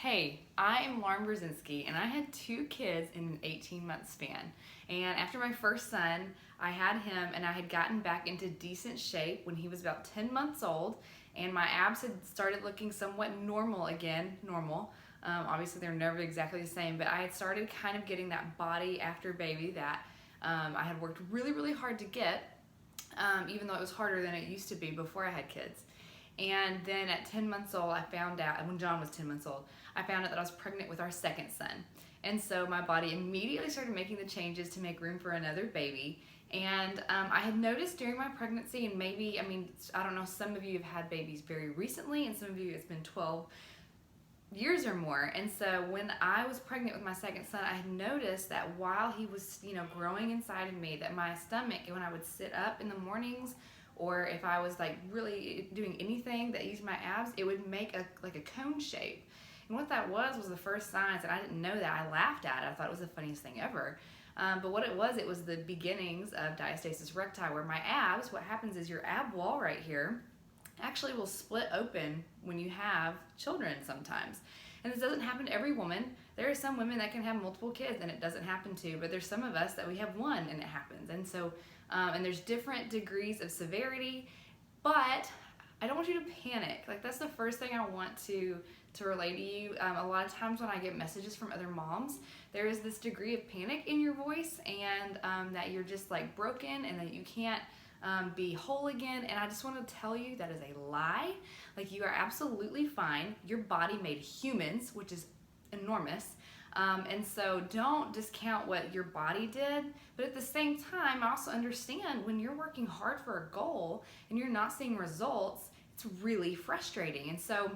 Hey, I am Lauren Brzezinski, and I had two kids in an 18-month span. And after my first son, I had him, and I had gotten back into decent shape when he was about 10 months old, and my abs had started looking somewhat normal again, normal. Obviously, they're never exactly the same, but I had started kind of getting that body after baby that I had worked really, really hard to get, even though it was harder than it used to be before I had kids. And then at 10 months old, I found out, when John was 10 months old, I found out that I was pregnant with our second son. And so my body immediately started making the changes to make room for another baby. And I had noticed during my pregnancy, and maybe, I don't know, some of you have had babies very recently, and some of you it's been 12 years or more. And so when I was pregnant with my second son, I had noticed that while he was, growing inside of me, that my stomach, when I would sit up in the mornings, or if I was like really doing anything that used my abs, it would make a cone shape. And what that was the first signs, and I didn't know that. I laughed at it. I thought it was the funniest thing ever. But what it was the beginnings of diastasis recti, where my abs, what happens is your ab wall right here actually will split open when you have children sometimes. And this doesn't happen to every woman. There are some women that can have multiple kids and it doesn't happen to, but there's some of us that we have one and it happens. And so, and there's different degrees of severity, but I don't want you to panic. Like, that's the first thing I want to relay to you. A lot of times when I get messages from other moms, there is this degree of panic in your voice, and that you're just like broken and that you can't be whole again. And I just want to tell you that is a lie. Like, you are absolutely fine. Your body made humans, which is enormous. And so don't discount what your body did, but at the same time, I also understand when you're working hard for a goal and you're not seeing results, it's really frustrating. And so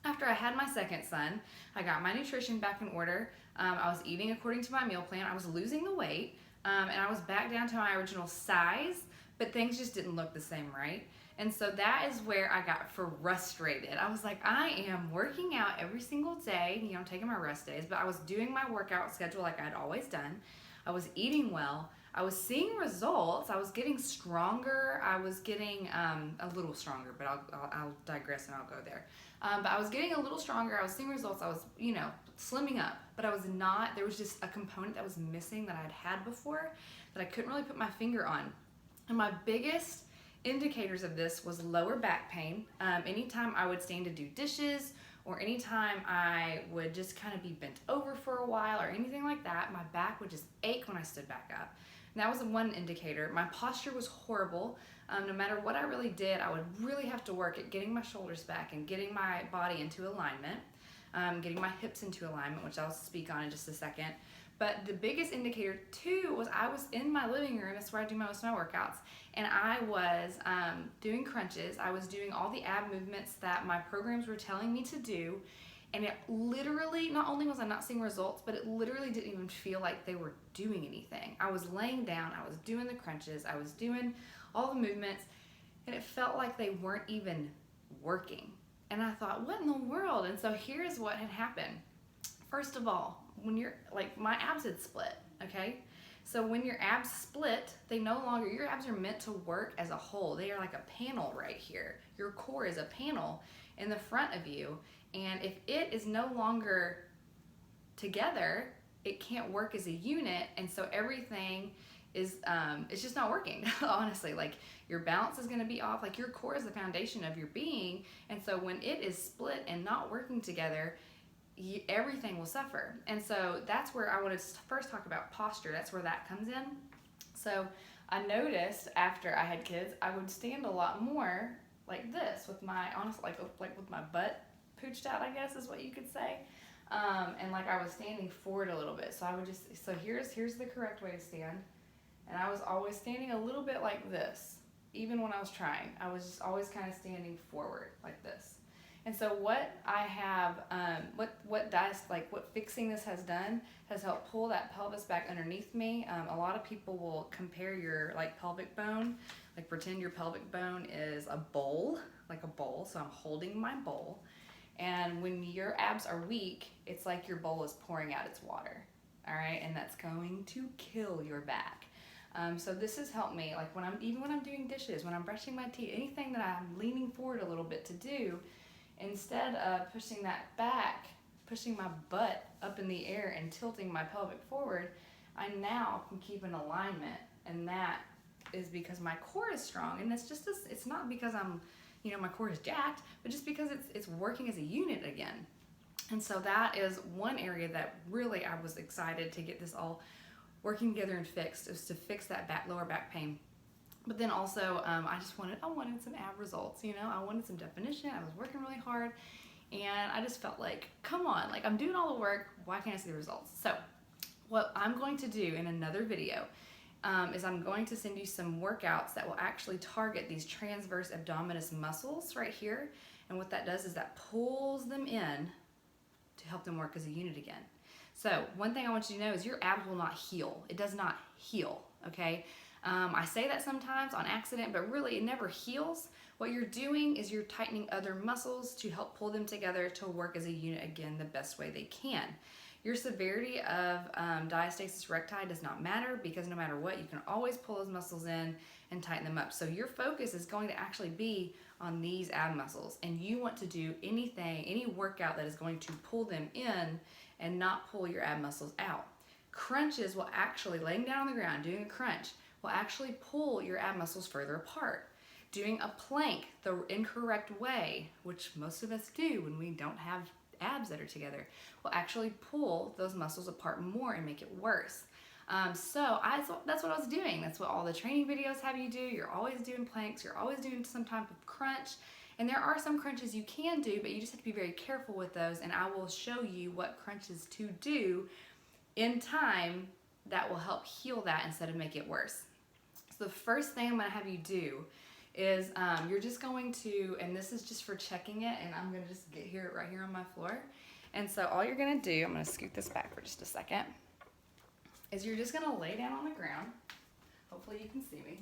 after I had my second son, I got my nutrition back in order. I was eating according to my meal plan. I was losing the weight, and I was back down to my original size, but things just didn't look the same, right? And so that is where I got frustrated. I was like, I am working out every single day, taking my rest days, but I was doing my workout schedule like I'd always done. I was eating well. I was seeing results. I was getting stronger. I was getting a little stronger, but I'll digress and I'll go there. But I was getting a little stronger. I was seeing results. I was, slimming up, but I was not. There was just a component that was missing that I'd had before that I couldn't really put my finger on. And my biggest indicators of this was lower back pain. Anytime I would stand to do dishes, or anytime I would just kind of be bent over for a while or anything like that, my back would just ache when I stood back up. And that was one indicator. My posture was horrible. No matter what I really did, I would really have to work at getting my shoulders back and getting my body into alignment, getting my hips into alignment, which I'll speak on in just a second. But the biggest indicator too was I was in my living room. That's where I do most of my workouts. And I was doing crunches. I was doing all the ab movements that my programs were telling me to do. And it literally, not only was I not seeing results, but it literally didn't even feel like they were doing anything. I was laying down, I was doing the crunches, I was doing all the movements, and it felt like they weren't even working. And I thought, what in the world? And so here's what had happened. First of all, when you're, like, my abs had split, okay? So when your abs split, your abs are meant to work as a whole. They are like a panel right here. Your core is a panel in the front of you. And if it is no longer together, it can't work as a unit. And so everything is, it's just not working, honestly. Like, your balance is gonna be off. Like, your core is the foundation of your being. And so when it is split and not working together, everything will suffer. And so that's where I want to first talk about posture. That's where that comes in. So I noticed after I had kids, I would stand a lot more like this with my, honestly, like with my butt pooched out, I guess is what you could say. And like I was standing forward a little bit. So I would just, so here's the correct way to stand. And I was always standing a little bit like this. Even when I was trying, I was just always kind of standing forward like this. And so what I have, what fixing this has done has helped pull that pelvis back underneath me. A lot of people will compare your pelvic bone, pretend your pelvic bone is a bowl, like a bowl. So I'm holding my bowl. And when your abs are weak, it's like your bowl is pouring out its water. All right. And that's going to kill your back. So this has helped me, like even when I'm doing dishes, when I'm brushing my teeth, anything that I'm leaning forward a little bit to do, instead of pushing that back, pushing my butt up in the air and tilting my pelvic forward, I now can keep an alignment, and that is because my core is strong. And it's not because my core is jacked, but just because it's working as a unit again. And so that is one area that really I was excited to get this all working together and fixed, is to fix that lower back pain. But then also, I wanted some ab results, I wanted some definition. I was working really hard, and I just felt like, come on, like I'm doing all the work, why can't I see the results? So what I'm going to do in another video is I'm going to send you some workouts that will actually target these transverse abdominis muscles right here. And what that does is that pulls them in to help them work as a unit again. So one thing I want you to know is your abs will not heal. It does not heal, okay? I say that sometimes on accident, but really it never heals. What you're doing is you're tightening other muscles to help pull them together to work as a unit again the best way they can. Your severity of diastasis recti does not matter, because no matter what, you can always pull those muscles in and tighten them up. So your focus is going to actually be on these ab muscles, and you want to do any workout that is going to pull them in and not pull your ab muscles out. Crunches will actually, laying down on the ground, doing a crunch, will actually pull your ab muscles further apart. Doing a plank the incorrect way, which most of us do when we don't have abs that are together, will actually pull those muscles apart more and make it worse. So that's what I was doing. That's what all the training videos have you do. You're always doing planks. You're always doing some type of crunch. And there are some crunches you can do, but you just have to be very careful with those. And I will show you what crunches to do in time that will help heal that instead of make it worse. So the first thing I'm going to have you do is you're just going to, and this is just for checking it, and I'm going to just get here right here on my floor. And so all you're going to do, I'm going to scoot this back for just a second, is you're just going to lay down on the ground. Hopefully you can see me.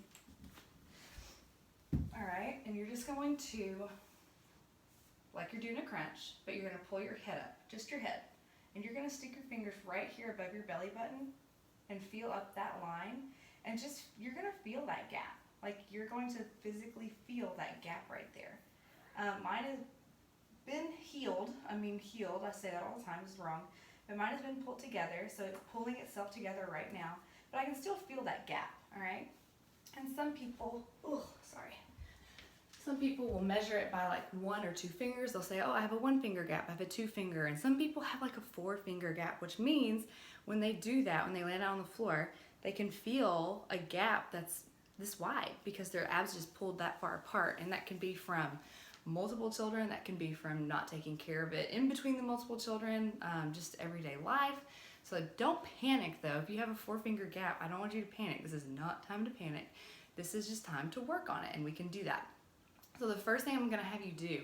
All right, and you're just going to, like you're doing a crunch, but you're going to pull your head up, just your head. And you're going to stick your fingers right here above your belly button and feel up that line. And just, you're going to feel that gap. Like you're going to physically feel that gap right there. Mine has been healed. I say that all the time, it's wrong. But mine has been pulled together, so it's pulling itself together right now. But I can still feel that gap, all right? And some people, some people will measure it by like 1 or 2 fingers. They'll say, oh, I have a 1 finger gap, I have a 2 finger. And some people have like a 4 finger gap, which means when they do that, when they land out on the floor, they can feel a gap that's this wide because their abs just pulled that far apart. And that can be from multiple children, that can be from not taking care of it in between the multiple children, just everyday life. So don't panic though. If you have a 4 finger gap, I don't want you to panic. This is not time to panic. This is just time to work on it, and we can do that. So the first thing I'm gonna have you do,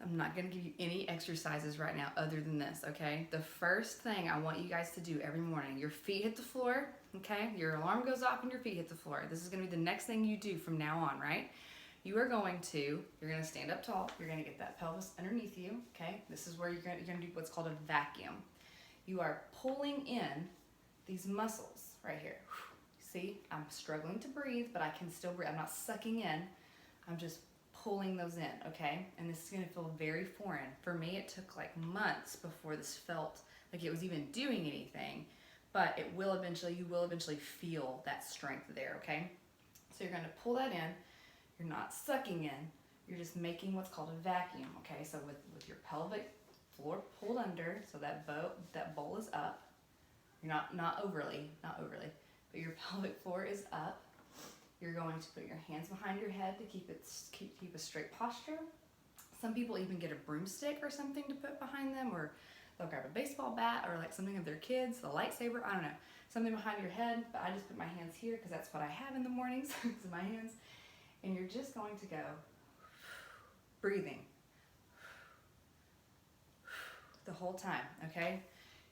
I'm not gonna give you any exercises right now other than this, okay? The first thing I want you guys to do every morning, your feet hit the floor, okay? Your alarm goes off and your feet hit the floor. This is gonna be the next thing you do from now on, right? You're gonna stand up tall, you're gonna get that pelvis underneath you, okay? This is where you're gonna do what's called a vacuum. You are pulling in these muscles right here. See, I'm struggling to breathe, but I can still breathe. I'm not sucking in, I'm just pulling those in, okay? And this is gonna feel very foreign. For me, it took like months before this felt like it was even doing anything, but you will eventually feel that strength there, okay? So you're gonna pull that in, you're not sucking in, you're just making what's called a vacuum, okay? So with your pelvic floor pulled under, so that bowl is up. You're not overly, but your pelvic floor is up. You're going to put your hands behind your head to keep a straight posture. Some people even get a broomstick or something to put behind them, or they'll grab a baseball bat or like something of their kids, a lightsaber, I don't know, something behind your head. But I just put my hands here because that's what I have in the mornings, is my hands. And you're just going to go breathing the whole time, okay?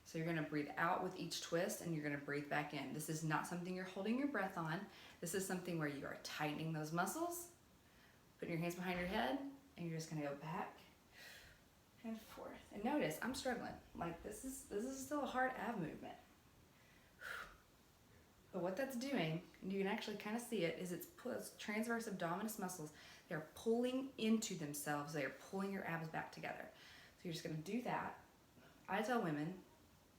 So you're gonna breathe out with each twist and you're gonna breathe back in. This is not something you're holding your breath on. This is something where you are tightening those muscles, putting your hands behind your head, and you're just gonna go back and forth. And notice, I'm struggling. Like this is still a hard ab movement. But what that's doing, and you can actually kind of see it, is it's transverse abdominis muscles. They're pulling into themselves. They are pulling your abs back together. So you're just gonna do that. I tell women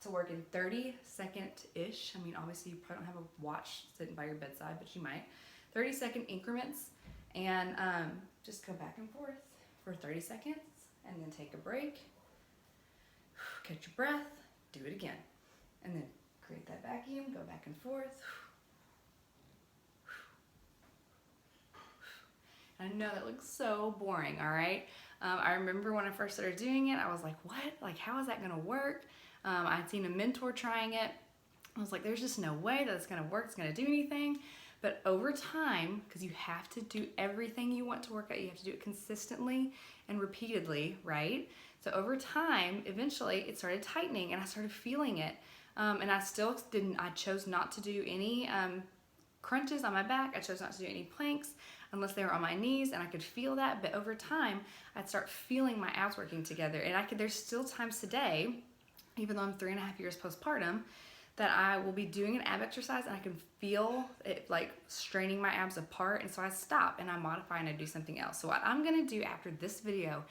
to work in 30-second-ish. I mean, obviously you probably don't have a watch sitting by your bedside, but you might. 30-second increments, and just go back and forth for 30 seconds, and then take a break, catch your breath, do it again, and then create that vacuum, go back and forth. I know that looks so boring, all right? I remember when I first started doing it, I was like, what? Like, how is that gonna work? I'd seen a mentor trying it. I was like, there's just no way that it's gonna work, it's gonna do anything. But over time, because you have to do everything you want to work out, you have to do it consistently and repeatedly, right? So over time, eventually it started tightening and I started feeling it. And I still didn't, I chose not to do any crunches on my back. I chose not to do any planks unless they were on my knees, and I could feel that. But over time, I'd start feeling my abs working together. And there's still times today, even though I'm 3.5 years postpartum, that I will be doing an ab exercise and I can feel it like straining my abs apart. And so I stop and I modify and I do something else. So what I'm gonna do after this video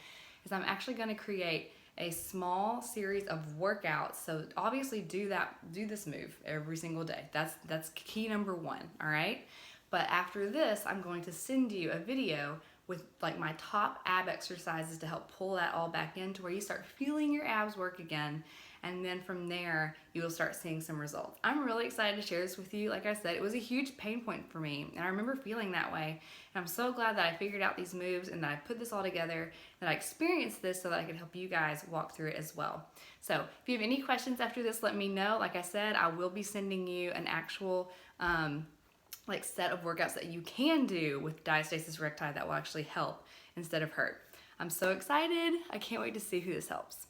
is I'm actually gonna create a small series of workouts. So obviously do this move every single day. That's key number 1, all right? But after this, I'm going to send you a video with like my top ab exercises to help pull that all back in to where you start feeling your abs work again. And then from there, you will start seeing some results. I'm really excited to share this with you. Like I said, it was a huge pain point for me. And I remember feeling that way. And I'm so glad that I figured out these moves and that I put this all together, that I experienced this so that I could help you guys walk through it as well. So if you have any questions after this, let me know. Like I said, I will be sending you an actual like set of workouts that you can do with Diastasis Recti that will actually help instead of hurt. I'm so excited. I can't wait to see who this helps.